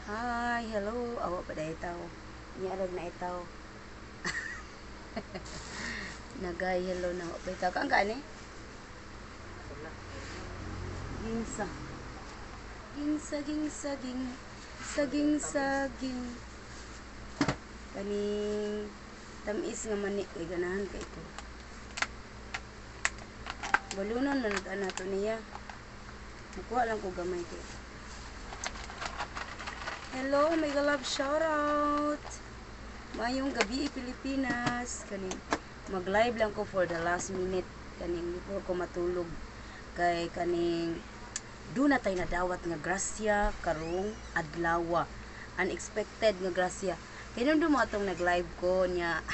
Hi, hello. Awa pa dahil itaw. Nyarag na itaw. Nagay, hello na. Awa pa itaw. Kang gani? Ginsa. Ginsa, ginsa, ging. Saging, saging. Kaning tamis nga manik. Ay ganahan ka ito. Balunon man na to niya. Nakuha lang ko gamay kayo. Hello, may galab shoutout. Mayong gabi Pilipinas. Kaning mag-live lang ko for the last minute kaning before ko matulog. Kay kaning do na tay nadawat nga grasya karong adlaw. Unexpected nga grasya. Kinundum mo atong nag-live ko niya.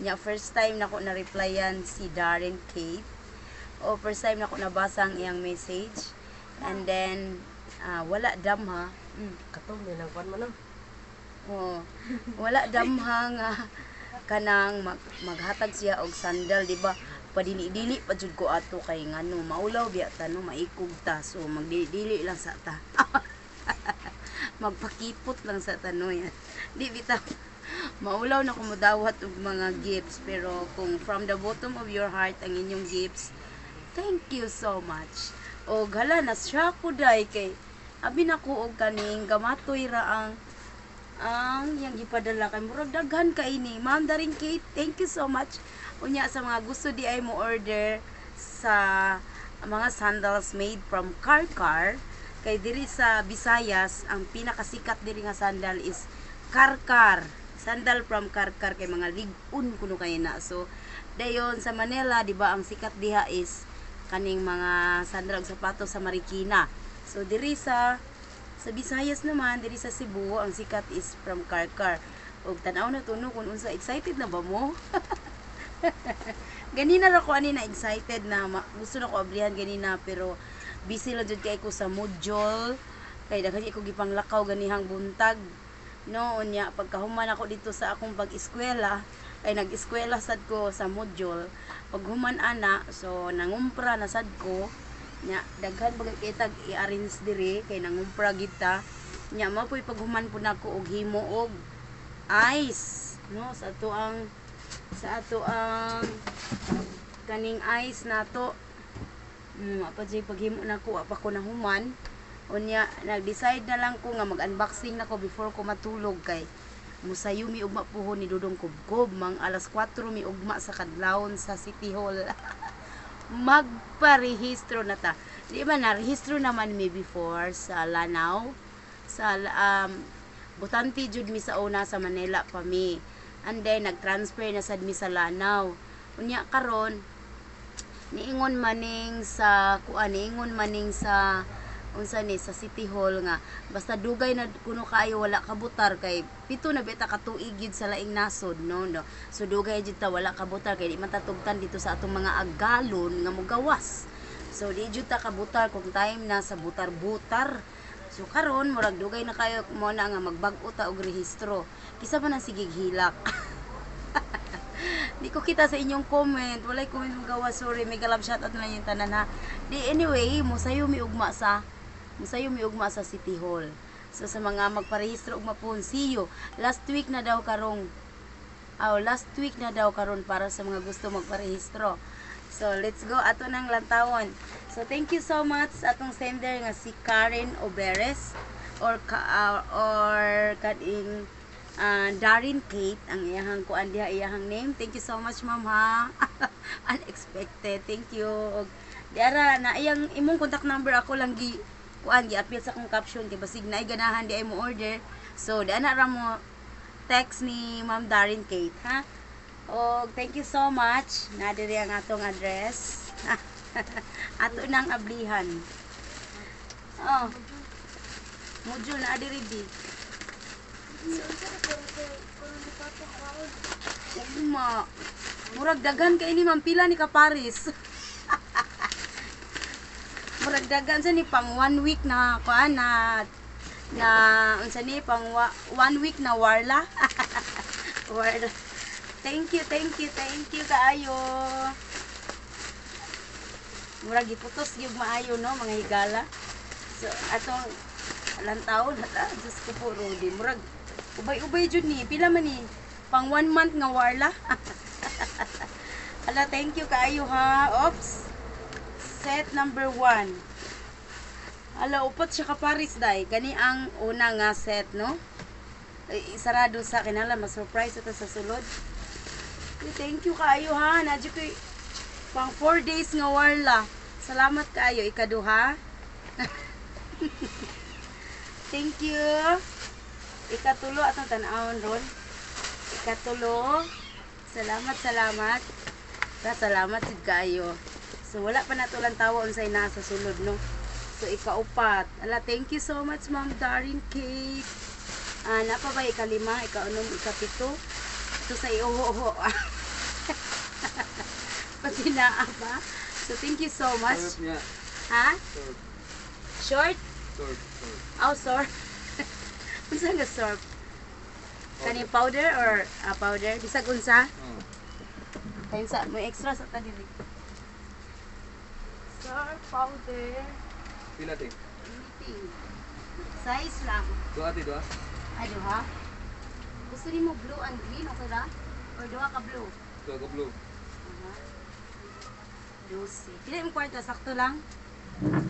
Nya first time nako na replyan si DARENKATE. O first time nako nabasa ang iyang message. And then wala damha. Katong may nagwan man na. Oh, wala damha nga kanang maghatag siya og sandal, di ba? Padili-dili pa jud ko ato kay ngano maulaw biya ta no maikog ta. So magdili lang sa ta. Magpakipot lang sa ta no yan. Di bitaw. Maulaw na ko modawat og mga gifts, pero kung from the bottom of your heart ang inyong gifts, thank you so much. Og hala na siya ko day kay abi na ko og kaning gamatoy ra ang yang gipadala kay murag daghan ka ini. Ma'am DARENKATE, thank you so much. Unya sa mga gusto di ay mo order sa mga sandals made from CARCAR, kay diri sa Visayas ang pinakasikat diri nga sandal is CARCAR. Sandal from CARCAR kay mga lig-un kuno kay na. So dayon sa Manila, di ba, ang sikat diha is kaning mga sandal ug sapatos sa Marikina. So diri sa Visayas naman, diri sa Cebu, ang sikat is from CARCAR. Og tan-aw na tuno kung unsa, excited na ba mo? Ganina ra ko ani na excited na gusto na ko ablihan ganina, pero busy lang jud kay ko sa module. Kay daghan ko gipanglakaw ganihang buntag. No, unya pagkahuman ako dito sa akong pag-eskwela, ay nag-eskwela sad ko sa module. Pag human ana, so nangumpra na sad ko. Nya daghan bagay kitag i-arrange diri kay nangumpra kita. Nya mapoy paghuman pud nako og himo og ice, no, sa ato ang kaning ice nato. Apa jay paghimo nako apa ko nahuman. Unya nag-decide na lang ko nga mag-unboxing nako before ko matulog kay musayo mi ugma puhon ni Dudong Kubkob mang alas 4 mi ugma sa kadlawon sa City Hall. Magparehistro na ta. Di ba na-rehistro naman mi before sa Lanao. Sa butante jud mi sa una sa Manila pa mi. And then nag-transfer na sad mi sa Lanao. Unya karon niingon maning sa unsa ni sa City Hall nga basta dugay na kuno kaayo wala kabutar kay pito na beta ka tuig gid sa laing nasod, no. So dugay jud ta wala kabutar kay di man tatugtan dito sa atong mga agalon nga mogawas. So di jud ta kabutar kung time na sa butar-butar. So karon murag dugay na kayo mo na nga magbag-o ta og rehistro. Kisa pa nang sigig hilak. Di ko kita sa inyong comment. Walay comment mo gawa, sorry. May galab shoutout na yung tanan ha. Di anyway, musayo mi ugma sa City Hall. So sa mga magparehistro ugma pon, see you. Last week na daw karon para sa mga gusto magparehistro. So let's go ato nang lantawon. So thank you so much sa atong sender nga si Karen Oberes or kading DARENKATE ang iyahang kuan diha, iyahang name. Thank you so much, ma'am ha. Unexpected. Thank you. Diara na iyang imong contact number ako lang gi appeal sa akong caption kay basig na ganahan di ay mo order. So di ana ra mo text ni Ma'am DARENKATE ha. Og thank you so much. Na diri ang atong address. Ato nang ablihan. Oh. Module na diri di. Murag dagan kay ni Ma'am pila ni ka Paris. Murag dagan sa ni pang 1 week na kuan na unsa ni pang 1 week na warla. Warla. Thank you kaayo. Murag giputos gyud maayo no mga higala. So atong Alang taon, hala, Diyos ko po, Rudy. Murag, ubay-ubay dyan ni. Pila man ni? Pang 1 month nga warla. Hala, thank you kaayo ha. Oops. Set number 1. Hala, upat siya kaparis, day. Gani ang una nga set, no? Isarado sa akin. Hala, ma-surprise ito sa sulod. Thank you kaayo ha. Nadyo ko pang 4 days nga warla. Salamat kaayo. Ikaduha. Thank you. Ikatulo atong tan-awon ron. Ikatulo. Salamat. Salamat jud kaayo. So wala pa natulang tawo unsay naa sa sulod, no. So ikaupat. Ala, thank you so much Ma'am Darenkate. Napa ba ikalima, ikaunom, ikapito. Ito sa iuho. Pati naa ba? So thank you so much. Ha? Short? Short. Oh, short. Unsa nga short? Kani powder or powder? Bisag unsa? Kaya sa may extra sa tadili. Short powder. Pila ting? Anything. Size lang. Dua ti dua? Ay, duha? Gusto ni mo blue and green, okay ra? Or duha ka blue? Dua ka blue. Lucy. Pila yung kwarto? Sakto lang?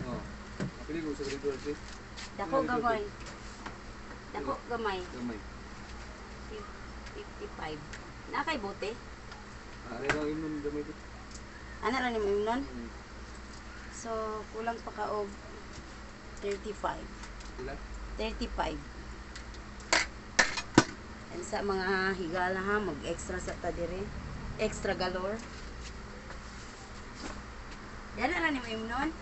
Oh. Pili ko sa grade 2. Dako gamay. Dako gamay. Gamay. 55. Nakay bote? Ari lang imnon gamay ko. Ano lang yung imnon? So, kulang pa ka og 35. Pila? 35. And sa mga higala ha, mag-extra sa tadiri. Extra galore. Yan na lang yung imnon.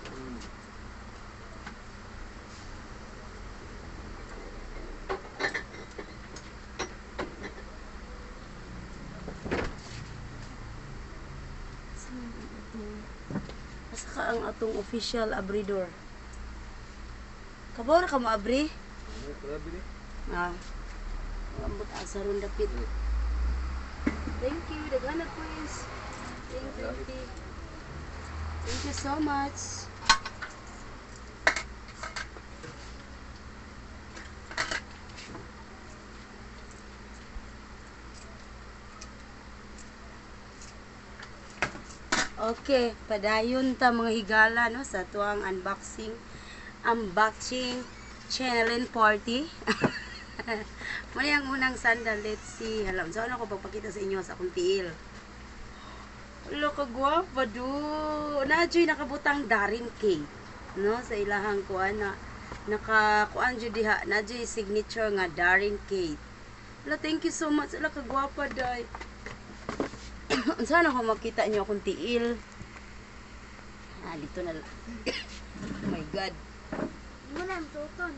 Asa ka ang atong official abridor? Kabora ka mo abri? Abri. Ambot asa ron dapit. Thank you, daghan na please. Thank you. Thank you so much. Okay, padayon ta mga higala no sa tuang unboxing channel party. Muna yung unang sandal, let's see. Halam, so ano ko pagpakita sa inyo sa akong tiil. Hello, kagwapa do. Nadyo'y nakabutang Darenkate, no? Sa ilahang kuan na nakakuan jud diha. Nadyo'y signature nga Darenkate. Hello, thank you so much. Hello, kagwapa day. Sana ko makita niyo akong tiil. Dito na lang. Oh my God. Muna ang tuton.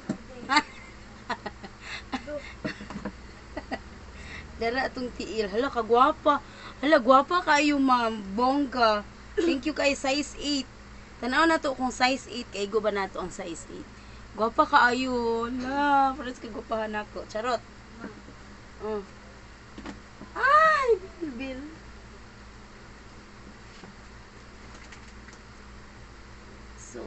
Dara atong tiil. Hala, kagwapa. Hala, gwapa kayo, ma'am. Bongga. Thank you kay size 8. Tanaw na to kung size 8. Kaigo ba na to ang size 8? Gwapa kaayo. Hala, parang kagwapahan ako. Charot. Ay, Bill. So,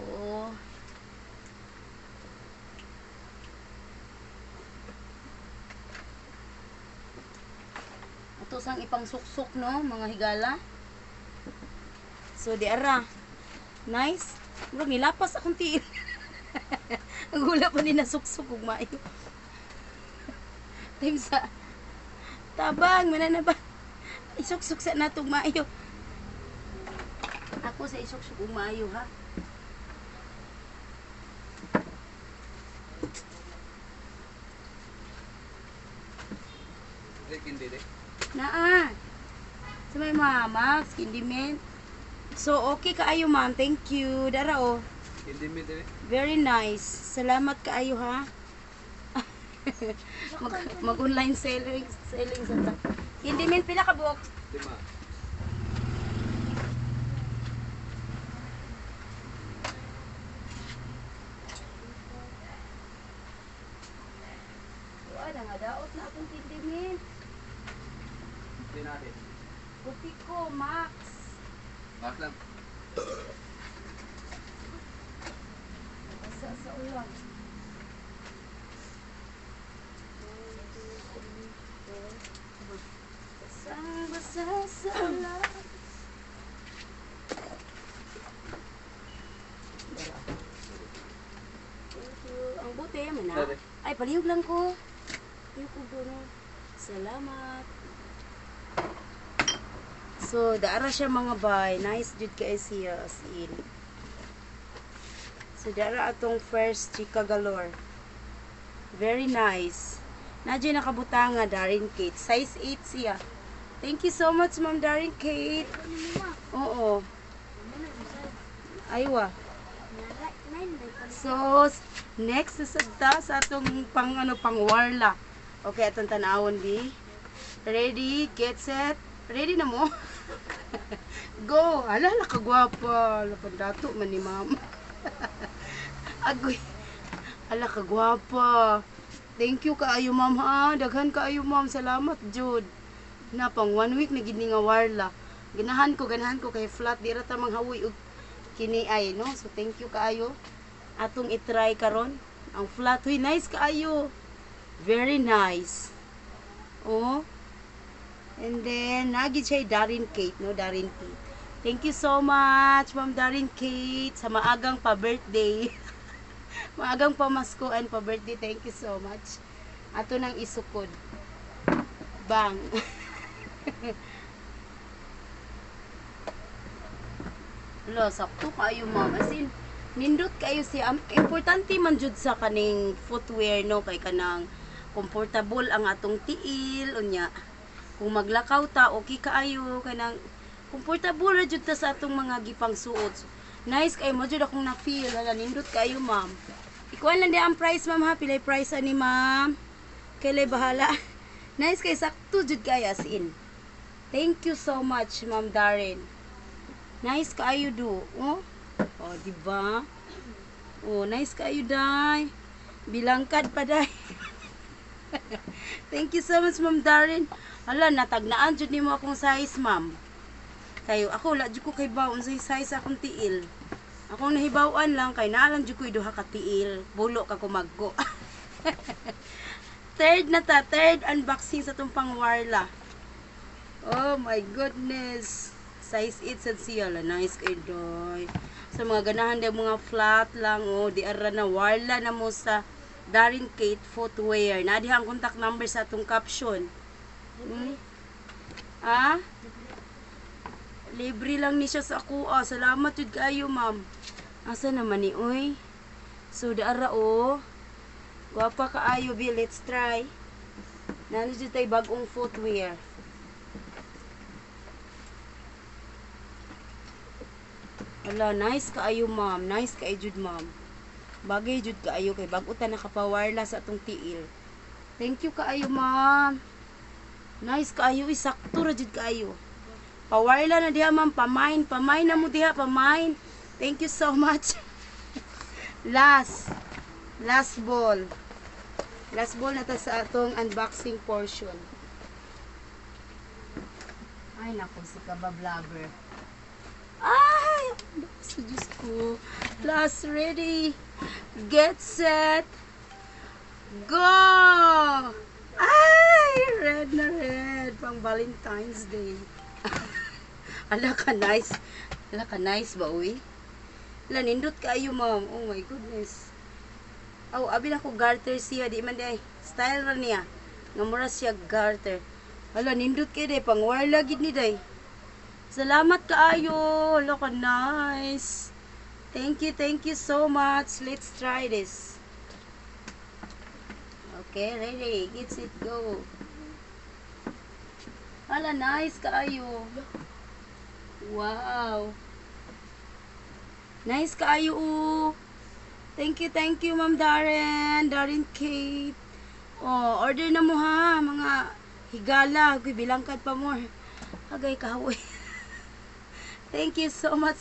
ito sang ipang suksok, no, mga higala. So, di ara. Nice. Murag nilapas akong tiil. Ang hula pa din na suksok kung maayo. Time sa tabang, manana ba? Isuksok sa natong maayo. Ako sa isuksok kung maayo, ha? Hindi de. Naa. Sa may mama, skin mint. So, okay kaayo, ma'am. Thank you. Dara, oh. Hindi mi de. Very nice. Salamat kaayo, ha? Mag-online selling sa ta. Hindi mint, pila ka box? 5. Wala nga, daot na akong hindi mint. Hindi natin. Buti ko, Max. Bakit lang? Sa ulan. Basang-basa sa ulan. Thank you. Ang buti man na. Dati. Ay, palihog lang ko. Palihog ko doon. Salamat. So, daara siya mga bay. Nice jud kay siya as in. So, daara atong first chika galore. Very nice. Nadyo nakabutanga, DARENKATE. Size 8 siya. Thank you so much, Ma'am DARENKATE. Oo. Aywa. So, next susagta sa atong pang warla. Okay, atong tanawon bi. Ready, get set. Ready na mo? Go! Alala ka gwapa. Lapandato man ni ma'am. Agoy. Ala ka gwapa. Thank you kaayo ma'am ha. Daghan kaayo ma'am. Salamat jud. Na pang 1 week na gid ni nga warla. Ganahan ko kay flat di ra ta manghawoy og kini ay no. So thank you kaayo. Atong i-try karon ang flat. Huy, nice kaayo. Very nice. Oh. And then, nagid siya DARENKATE, no? DARENKATE. Thank you so much, Ma'am DARENKATE, sa maagang pa-birthday. Maagang pamasko and pa-birthday. Thank you so much. Ato nang isukod. Bang. Lo, sakto kayo, Ma'am. As in, nindot kayo siya. Importante man jud sa kaning footwear, no? Kay kanang comfortable ang atong tiil, unya. Kung maglakaw ta, okay kaayo, kanang comfortable ra jud ta sa atong mga gipang suot. Nice kay mo jud akong na-feel, hala nindot kayo, ma'am. Ikuan lang di ang price, ma'am ha, pilay price ani, ma'am. Kailay bahala. Nice kay sakto jud kay as in. Thank you so much, Ma'am Darren. Nice kaayo do, oh. Oh, di ba? Oh, nice kaayo day. Bilangkad pa day. Thank you so much, Ma'am Darren. Hala, natagnaan jud nimo akong size, ma'am. Kayo, ako, la jud ko kay baon sa size akong tiil. Akong nahibawan lang, kay naalang jud ko duha ka tiil. Bulo ka kumaggo. Third unboxing sa itong pangwarla. Oh my goodness. Size 8 sad siya. Nice kay doy. Sa mga ganahan din mga flat lang, oh, di ara na warla na mo sa DARENKATE Footwear. Nadiha ang contact number sa atong caption. Ah? Libre lang ni siya sa ako. Ah, salamat jud kayo, ma'am. Asa naman ni oy? So daara oh. Gwapa kaayo bi, let's try. Nano jud tay bagong footwear. Ala, nice kaayo, ma'am. Nice kaayo jud, ma'am. Bagay jud kaayo kay bag-o ta nakapawarla sa atong tiil. Thank you kaayo, ma'am. Nice kaayo, isakto ra jud kaayo. Pawarla na diha, ma'am, pamain na mo diha, pamain. Thank you so much. Last ball. Last ball na ta sa atong unboxing portion. Ay nako, si kabablogger. Ay, sa Diyos ko. Last, ready, get set, go! Ay, red na red. Pang Valentine's Day. Ala ka nice. Ala ka nice ba, uy? Ala, nindot kayo, ma'am. Oh my goodness. Oh, abi na ko garter siya. Di man day. Style ra niya. Ngamura siya garter. Ala, nindot kayo day. Pang warla gid ni day. Salamat kaayo. Ala ka nice. Thank you so much. Let's try this. Okay, ready. Get set, go. Ala, nice kaayo. Wow. Nice kaayo. Thank you, Ma'am Darren. DARENKATE. Oh, order na mo ha. Mga higala. Kuy bilangkad pa mo. Agay kahoy. Thank you so much.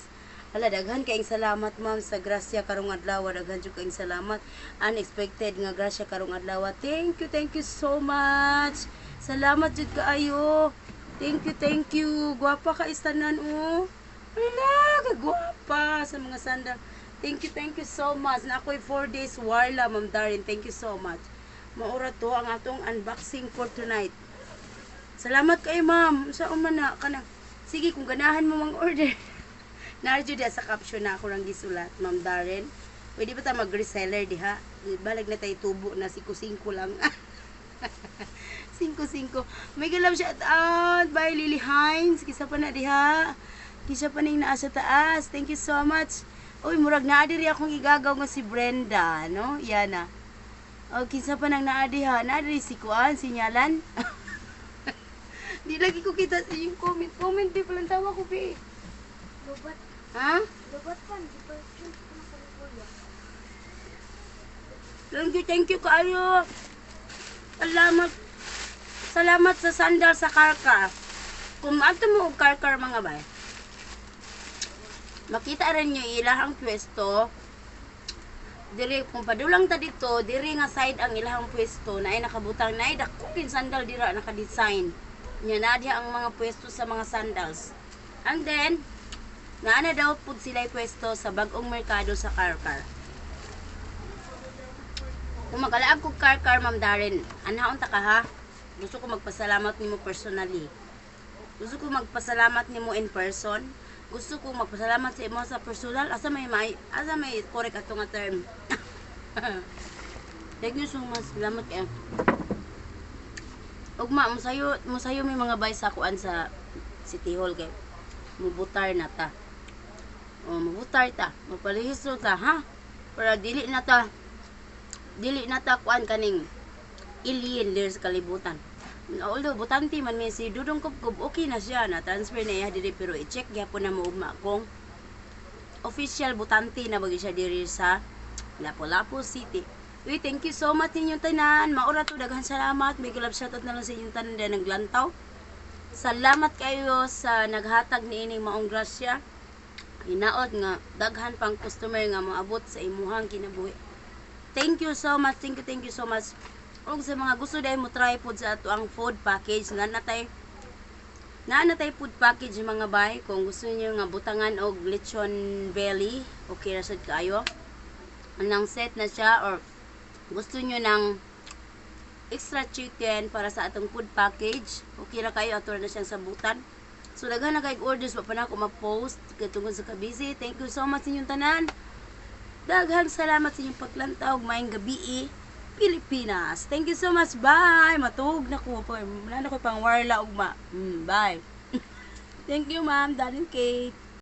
Hala, daghan kaing salamat, ma'am, sa grasya karong adlaw. Daghan jud kaing salamat. Unexpected nga grasya karong adlaw. Thank you so much. Salamat jud kaayo. Thank you. Guwapa ka istanan, oh. Hala, kagwapa sa mga sandal. Thank you so much. Na ako'y 4 days warla, Ma'am Darren. Thank you so much. Maura to ang atong unboxing for tonight. Salamat kayo, ma'am. Sa umana ka na. Sige, kung ganahan mo mang order. Narjo diha sa caption na ako lang gisulat, Ma'am Darren. Pwede ba ta mag-reseller diha? Balag na tayo tubo na 5-5 lang. 5-5. May galab shout out by Lily Hines. Kisa pa na diha. Kisa pa ning naa sa taas. Thank you so much. Uy, murag naa diri akong igagaw nga si Brenda, no? Yan na. O, kinsa pa nang naa diha? Naa diri si Kuan, sinyalan. Di lagi ko kita sa yung comment. Comment, di palang tawa ko, be. Lubat. Ha? Lubat pa. Di pa choose ko na kalikuya. Thank you kaayo. Salamat. Salamat sa sandal sa Carcar. Kung ato mo og Carcar mga bay, makita rin nyo ilahang pwesto. Diri, kung padulang ta dito, diri nga side ang ilahang pwesto, na ay nakabutang, na ay dakukin sandal dira, naka-design. Nya na diha ang mga pwesto sa mga sandals. And then, nga na daw pud sila pwesto sa bagong merkado sa Carcar. Kung magalaag ko Carcar, Ma'am Darren, anhaon ta ka ha? Gusto ko magpasalamat nimo personally. Gusto ko magpasalamat nimo in person. Gusto ko magpasalamat sa imo sa personal. Asa may correct ato nga term. Thank you so much. Salamat kayo. Ugma, musayo may mga bay sa kuan sa City Hall kay mubutar na ta. O mubutar ta, mapalihistro ta ha. Para dili na ta kuan kaning alien there sa kalibutan. Although butante man mi si Dudong Kubkub, okay na siya na transfer na iya diri, pero i-check gyapon na mo ugma kung official butante na bagi siya diri sa Lapu-Lapu City. Uy, thank you so much ninyong tanan. Maura to, daghan salamat. May galab shoutout na lang sa inyong tanan na naglantaw. Salamat kayo sa naghatag ni ining maong grasya. Hinaot nga daghan pang customer nga moabot sa imuhang kinabuhi. Thank you so much. Thank you so much. Og sa mga gusto dahil mo try pod sa ato ang food package, na natay food package mga bay. Kung gusto niyo nga butangan og lechon belly, okay ra sad kayo. Anang set na siya, or gusto niyo ng extra chicken para sa atong food package, okay ra kayo, ato na siyang sabutan. So daghan na kay orders pa na ako ma-post katungod sa kabisi. Thank you so much inyong tanan. Daghang salamat sa inyong paglantaw. Maayong gabi, Pilipinas. Thank you so much. Bye. Matug na ko. Wala na ko pang warla ugma. Bye. Thank you, Ma'am Darenkate.